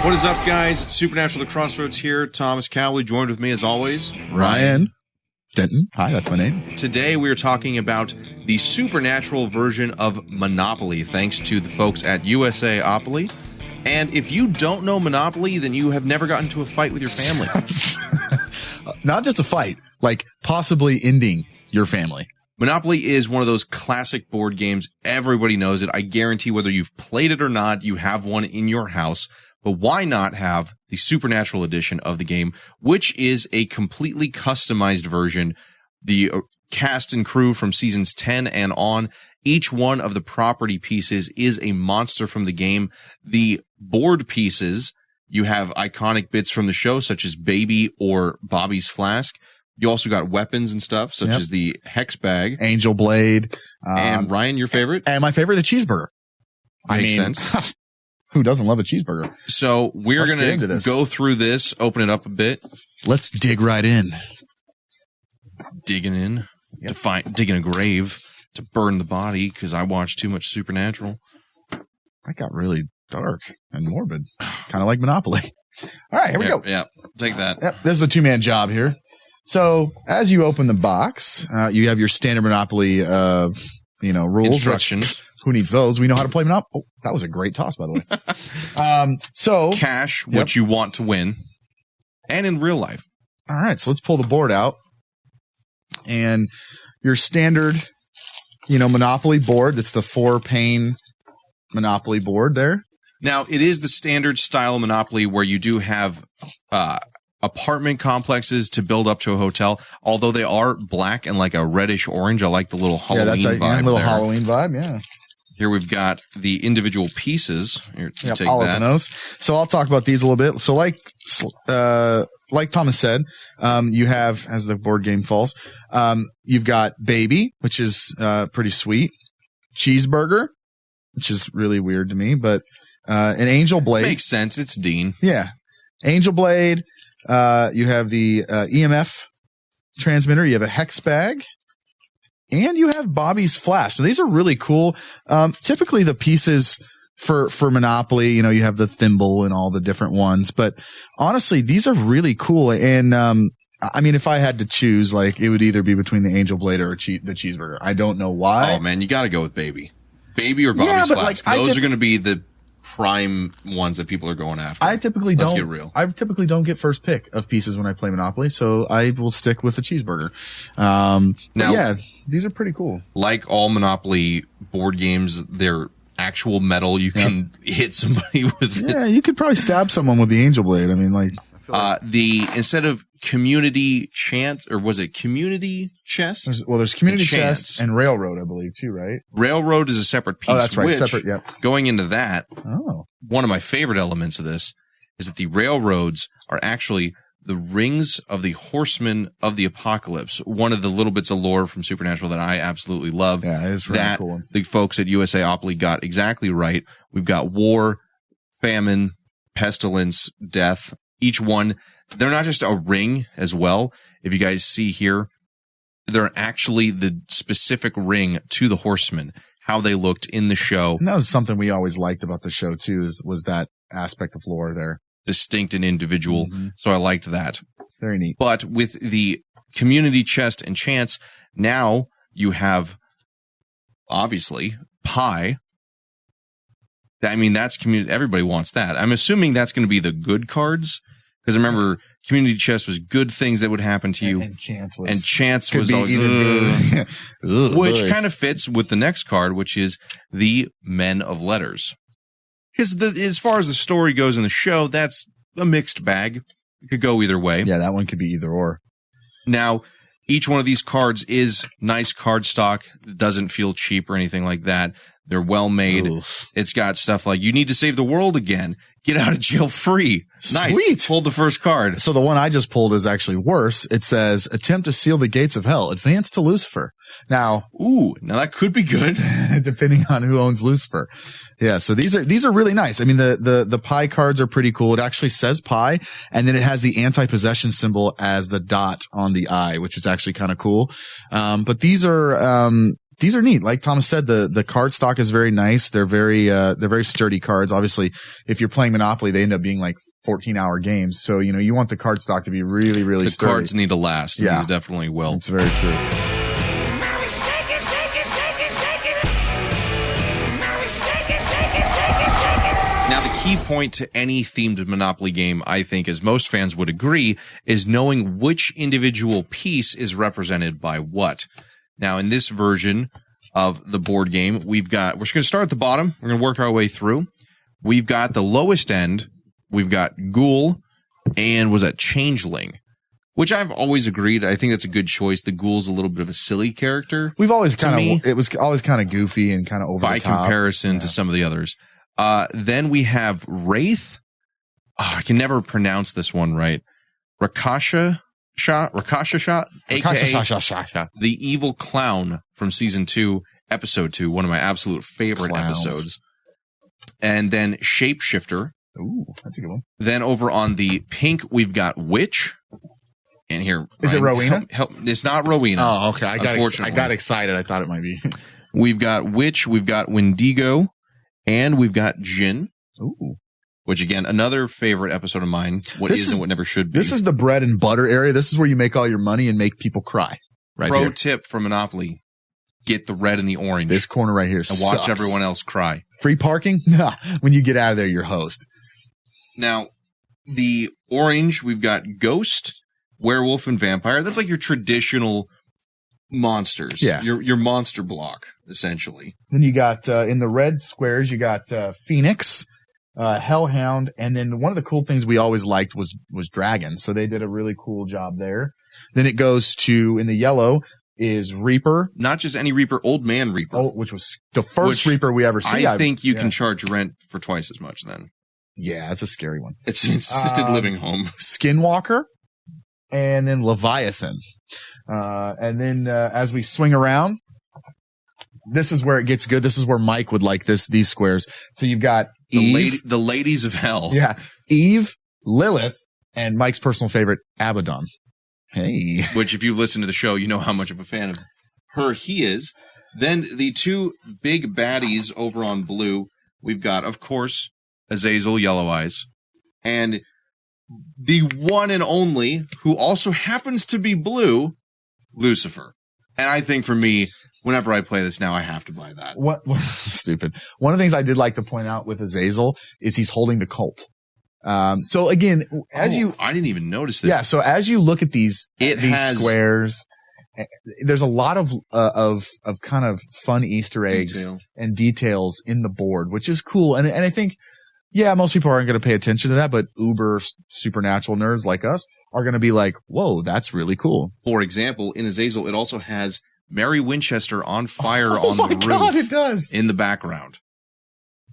What is up, guys? Supernatural The Crossroads here. Thomas Cowley, joined with me as always, Ryan Denton. Hi, that's my name. Today we are talking about the supernatural version of Monopoly, thanks to the folks at USAopoly. And if you don't know Monopoly, then you have never gotten into a fight with your family. Not just a fight, like possibly ending your family. Monopoly is one of those classic board games. Everybody knows it. I guarantee whether you've played it or not, you have one in your house. But why not have the Supernatural edition of the game, which is a completely customized version? The cast and crew from seasons 10 and on, each one of the property pieces is a monster from the game. The board pieces, you have iconic bits from the show, such as Baby or Bobby's Flask. You also got weapons and stuff, such as the Hex Bag. Angel Blade. And Ryan, your favorite? And my favorite, the cheeseburger. Makes sense. Who doesn't love a cheeseburger? So we're going to go through this, open it up a bit. Let's dig right in. Digging in. Digging a grave to burn the body because I watched too much Supernatural. That got really dark and morbid. Kind of like Monopoly. All right, here we go. Yeah, take that. Yep, this is a two-man job here. So as you open the box, you have your standard Monopoly rules. Instructions. Who needs those? We know how to play Monopoly. Oh, that was a great toss, by the way. So cash, what you want to win, and in real life. All right, so let's pull the board out. And your standard, Monopoly board. That's the 4-pane Monopoly board there. Now, it is the standard style Monopoly where you do have apartment complexes to build up to a hotel, although they are black and like a reddish orange. I like the little Halloween vibe. Yeah, little Halloween vibe, yeah. Here we've got the individual pieces. Here, take I'll that. open those. So I'll talk about these a little bit. So like Thomas said, you have, as the board game falls, you've got Baby, which is pretty sweet. Cheeseburger, which is really weird to me, but an Angel Blade. Makes sense. It's Dean. Yeah. Angel Blade. You have the EMF transmitter. You have a Hex Bag. And you have Bobby's Flask. So these are really cool. Typically the pieces for Monopoly, you have the thimble and all the different ones. But honestly, these are really cool. And if I had to choose, it would either be between the Angel Blade or the cheeseburger. I don't know why. Oh, man, you got to go with Baby. Baby or Bobby's Flask. Those are going to be the prime ones that people are going after. Let's get real. I typically don't get first pick of pieces when I play Monopoly, so I will stick with the cheeseburger. Now, these are pretty cool. Like all Monopoly board games, they're actual metal. You can hit somebody with it. Yeah, you could probably stab someone with the Angel Blade. Instead of community chance, or was it community chest? There's community chest and railroad, I believe, too, right? Railroad is a separate piece. Oh, that's right. Separate, yep. Going into that, one of my favorite elements of this is that the railroads are actually the rings of the horsemen of the apocalypse. One of the little bits of lore from Supernatural that I absolutely love. Yeah, it is really cool. The folks at USAopoly got exactly right. We've got war, famine, pestilence, death. Each one, they're not just a ring as well. If you guys see here, they're actually the specific ring to the horsemen, how they looked in the show. And that was something we always liked about the show too, was that aspect of lore there. Distinct and individual. Mm-hmm. So I liked that. Very neat. But with the community chest and chance, now you have obviously pie. That's community. Everybody wants that. I'm assuming that's going to be the good cards. Because remember, community chest was good things that would happen to you. And chance was. Which kind of fits with the next card, which is the Men of Letters. Because as far as the story goes in the show, that's a mixed bag. It could go either way. Yeah, that one could be either or. Now, each one of these cards is nice card stock. It doesn't feel cheap or anything like that. They're well made. Oof. It's got stuff like, you need to save the world again. Get out of jail free. Nice. Sweet. Pulled the first card. So the one I just pulled is actually worse. It says, attempt to seal the gates of hell. Advance to Lucifer. Now that could be good. Depending on who owns Lucifer. Yeah. So these are really nice. The pie cards are pretty cool. It actually says pie, and then it has the anti-possession symbol as the dot on the eye, which is actually kind of cool. But these are, these are neat. Like Thomas said, the card stock is very nice. They're very sturdy cards. Obviously, if you're playing Monopoly, they end up being like 14-hour games. So, you want the card stock to be really, really sturdy. The cards need to last. Yeah. These definitely will. It's very true. Now, the key point to any themed Monopoly game, I think, as most fans would agree, is knowing which individual piece is represented by what. Now, in this version of the board game, we're just going to start at the bottom. We're going to work our way through. We've got the lowest end. We've got Ghoul and was that Changeling, which I've always agreed. I think that's a good choice. The Ghoul's a little bit of a silly character. We've always it was always kind of goofy and kind of over by the top. comparison to some of the others. Then we have Wraith. Oh, I can never pronounce this one right. Rakasha Shah, aka the evil clown from season 2, episode 2, one of my absolute favorite episodes. And then Shapeshifter. Ooh, that's a good one. Then over on the pink, we've got Witch. And here, is it Rowena? It's not Rowena. Oh, okay. I got excited. I thought it might be. We've got Witch. We've got Wendigo. And we've got Jinn. Ooh. Which, again, another favorite episode of mine. What is and what never should be. This is the bread and butter area. This is where you make all your money and make people cry. Right Pro here. Tip for Monopoly. Get the red and the orange. This corner right here and watch everyone else cry. Free parking? Nah. When you get out of there, you're host. Now, the orange, we've got Ghost, Werewolf, and Vampire. That's like your traditional monsters. Yeah. Your monster block, essentially. Then you got, in the red squares, you got Phoenix, Hellhound, and then one of the cool things we always liked was Dragon. So they did a really cool job there. Then it goes to, in the yellow, is Reaper. Not just any Reaper, Old Man Reaper. Oh, which was the first Reaper we ever see. I think you can charge rent for twice as much then. Yeah, it's a scary one. It's an assisted living home. Skinwalker, and then Leviathan. And then as we swing around, this is where it gets good. This is where Mike would like these squares. So you've got Eve. The ladies of hell. Yeah. Eve, Lilith, and Mike's personal favorite, Abaddon. Hey. Which, if you listen to the show, you know how much of a fan of he is. Then the two big baddies over on blue, we've got, of course, Azazel, Yellow Eyes, and the one and only, who also happens to be blue, Lucifer. And I think for me, whenever I play this now, I have to buy that. What stupid. One of the things I did like to point out with Azazel is he's holding the cult. So again, I didn't even notice this. Yeah. So as you look at these squares, there's a lot of kind of fun Easter eggs and details in the board, which is cool. And I think, yeah, most people aren't going to pay attention to that, but uber supernatural nerds like us are going to be like, whoa, that's really cool. For example, in Azazel, it also has Mary Winchester on fire on the roof. God, it does. In the background.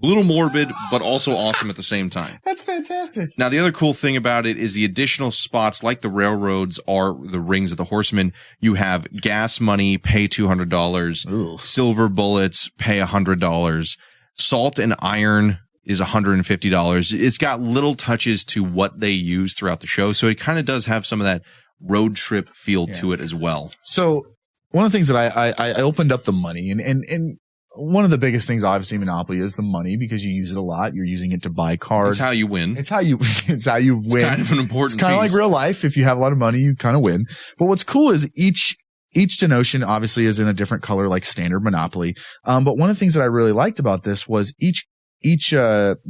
A little morbid, but also awesome at the same time. That's fantastic. Now, the other cool thing about it is the additional spots, like the railroads are the rings of the horsemen. You have gas money, pay $200. Ooh. Silver bullets, pay $100. Salt and iron is $150. It's got little touches to what they use throughout the show. So it kind of does have some of that road trip feel to it as well. So one of the things that I opened up the money and one of the biggest things, obviously, in Monopoly is the money because you use it a lot. You're using it to buy cards. It's how you win. It's how you win. It's kind of an important It's kind of like real life. If you have a lot of money, you kind of win. But what's cool is each denotion obviously is in a different color, like standard Monopoly. But one of the things that I really liked about this was each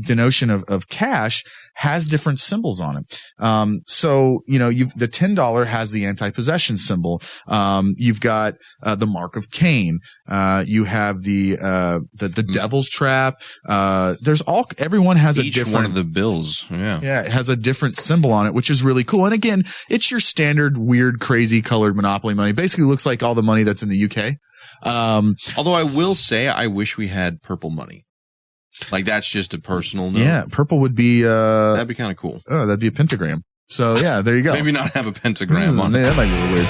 denotion of cash has different symbols on it. So, the $10 has the anti-possession symbol. You've got, the mark of Cain. You have the devil's trap. Everyone has a different one of the bills. Yeah. Yeah. It has a different symbol on it, which is really cool. And again, it's your standard weird, crazy colored Monopoly money. Basically looks like all the money that's in the UK. Although I will say, I wish we had purple money. Like, that's just a personal note. Yeah, purple would be that'd be kind of cool. Oh, that'd be a pentagram. So yeah, there you go. Maybe not have a pentagram on it. That might be a little weird.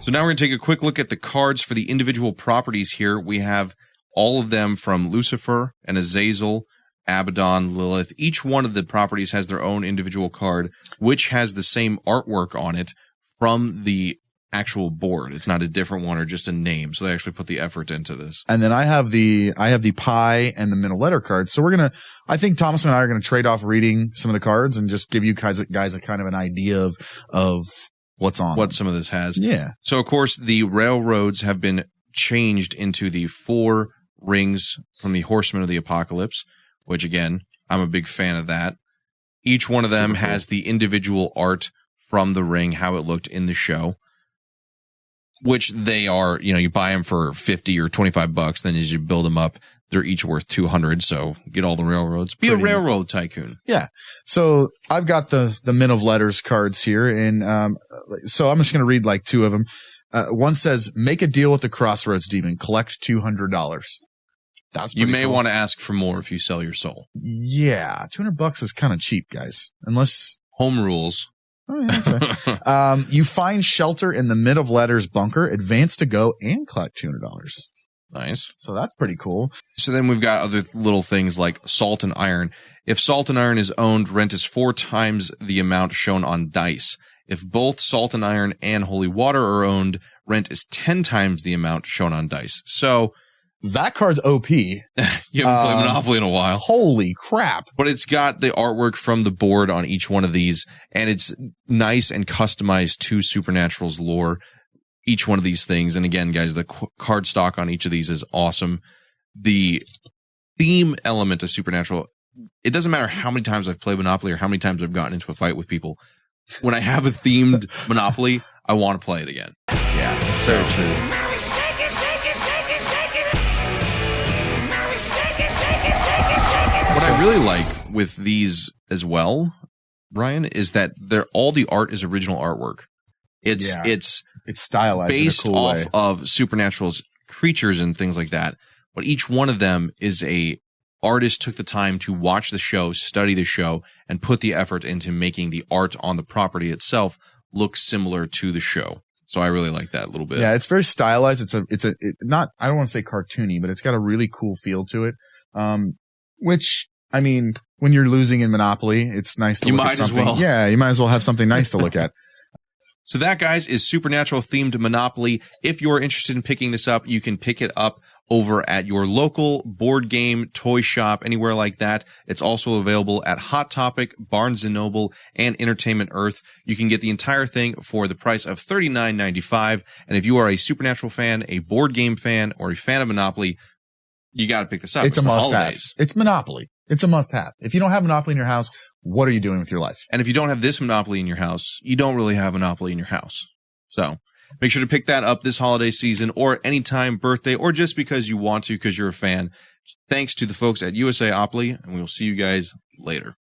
So now we're going to take a quick look at the cards for the individual properties here. We have all of them from Lucifer and Azazel Abaddon, Lilith. Each one of the properties has their own individual card, which has the same artwork on it from the actual board. It's not a different one or just a name. So they actually put the effort into this. And then I have the pie and the middle letter cards. So I think Thomas and I are going to trade off reading some of the cards and just give you guys a kind of an idea of what's on what them. some of this has. Yeah. So of course the railroads have been changed into the 4 rings from the Horsemen of the Apocalypse, which again, I'm a big fan of that. Each one of them has the individual art from the ring, how it looked in the show, which they are, you buy them for 50 or $25. Then as you build them up, they're each worth 200. So get all the railroads. Be a railroad tycoon. Yeah. So I've got the Men of Letters cards here. And, so I'm just going to read like 2 of them. One says, make a deal with the Crossroads Demon, collect $200. You may want to ask for more if you sell your soul. Yeah. $200 is kind of cheap, guys. Unless home rules. Oh, yeah, that's right. You find shelter in the Men of Letters bunker, advance to go, and collect $200. Nice. So that's pretty cool. So then we've got other little things like Salt and Iron. If Salt and Iron is owned, rent is 4 times the amount shown on dice. If both Salt and Iron and Holy Water are owned, rent is 10 times the amount shown on dice. So that card's OP. You haven't played Monopoly in a while. Holy crap. But it's got the artwork from the board on each one of these, and it's nice and customized to Supernatural's lore, each one of these things. And again, guys, the card stock on each of these is awesome. The theme element of Supernatural, it doesn't matter how many times I've played Monopoly or how many times I've gotten into a fight with people. When I have a themed Monopoly, I want to play it again. Yeah, that's so true. What I really like with these as well, Brian, is that all the art is original artwork. It's stylized based in a cool off way. of Supernatural's creatures and things like that. But each one of them is a artist took the time to watch the show, study the show, and put the effort into making the art on the property itself look similar to the show. So I really like that a little bit. Yeah, it's very stylized. It's not, I don't want to say cartoony, but it's got a really cool feel to it. Which, I mean, when you're losing in Monopoly, it's nice to look at something. As well. Yeah, you might as well have something nice to look at. So that, guys, is Supernatural themed Monopoly. If you're interested in picking this up, you can pick it up over at your local board game toy shop, anywhere like that. It's also available at Hot Topic, Barnes & Noble, and Entertainment Earth. You can get the entire thing for the price of $39.95. And if you are a Supernatural fan, a board game fan, or a fan of Monopoly, you got to pick this up. It's a must-have. It's Monopoly. It's a must-have. If you don't have Monopoly in your house, what are you doing with your life? And if you don't have this Monopoly in your house, you don't really have Monopoly in your house. So make sure to pick that up this holiday season or anytime, birthday, or just because you want to because you're a fan. Thanks to the folks at USAopoly, and we will see you guys later.